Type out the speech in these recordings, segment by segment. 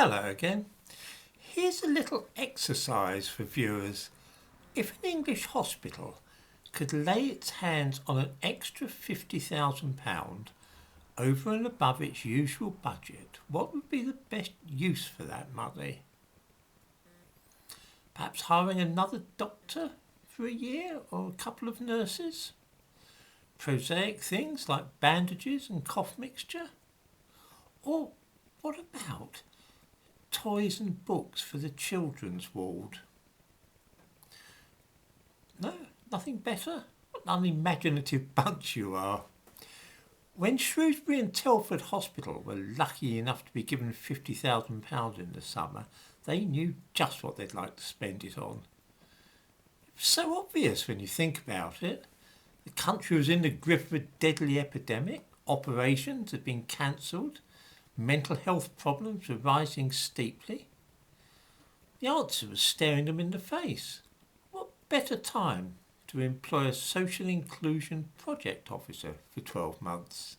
Hello again. Here's a little exercise for viewers. If an English hospital could lay its hands on an extra £50,000 over and above its usual budget, what would be the best use for that money? Perhaps hiring another doctor for a year or a couple of nurses? Prosaic things like bandages and cough mixture? Or what about toys and books for the children's ward? No, nothing better? What an unimaginative bunch you are. When Shrewsbury and Telford Hospital were lucky enough to be given £50,000 in the summer, they knew just what they'd like to spend it on. It was so obvious when you think about it. The country was in the grip of a deadly epidemic, operations had been cancelled, mental health problems were rising steeply. The answer was staring them in the face. What better time to employ a social inclusion project officer for 12 months?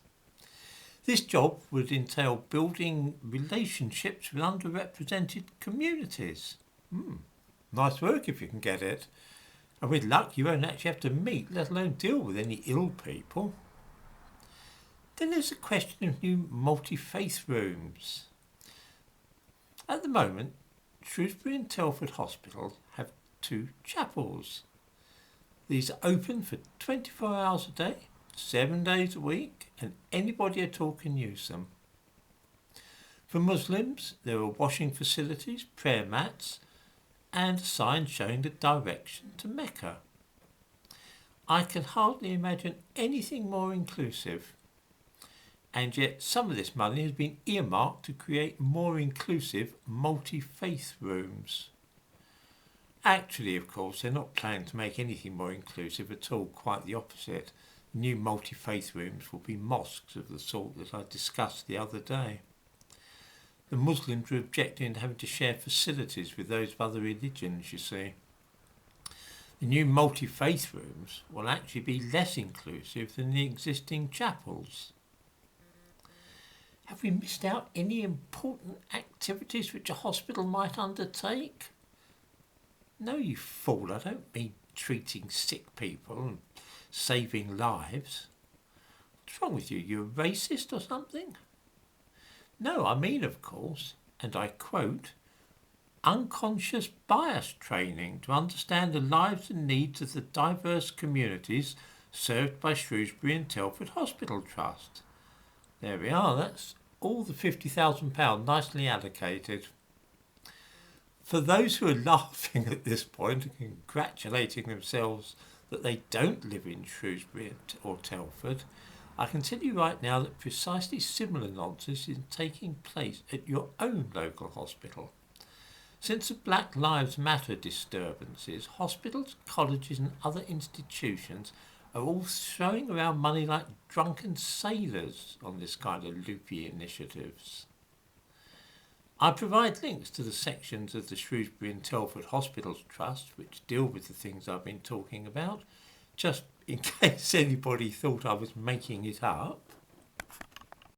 This job would entail building relationships with underrepresented communities. Nice work if you can get it. And with luck you won't actually have to meet, let alone deal with any ill people. Then there's the question of new multi-faith rooms. At the moment, Shrewsbury and Telford Hospital have 2 chapels. These are open for 24 hours a day, 7 days a week, and anybody at all can use them. For Muslims, there are washing facilities, prayer mats, and a sign showing the direction to Mecca. I can hardly imagine anything more inclusive. And yet some of this money has been earmarked to create more inclusive multi-faith rooms. Actually, of course, they're not planning to make anything more inclusive at all, quite the opposite. New multi-faith rooms will be mosques of the sort that I discussed the other day. The Muslims are objecting to having to share facilities with those of other religions, you see. The new multi-faith rooms will actually be less inclusive than the existing chapels. Have we missed out any important activities which a hospital might undertake? No, you fool, I don't mean treating sick people and saving lives. What's wrong with you? You're a racist or something? No, I mean, of course, and I quote, unconscious bias training to understand the lives and needs of the diverse communities served by Shrewsbury and Telford Hospital Trust. There we are, that's all the £50,000 nicely allocated. For those who are laughing at this point and congratulating themselves that they don't live in Shrewsbury or Telford, I can tell you right now that precisely similar nonsense is taking place at your own local hospital. Since the Black Lives Matter disturbances, hospitals, colleges and other institutions are all throwing around money like drunken sailors on this kind of loopy initiatives. I provide links to the sections of the Shrewsbury and Telford Hospitals Trust which deal with the things I've been talking about, just in case anybody thought I was making it up.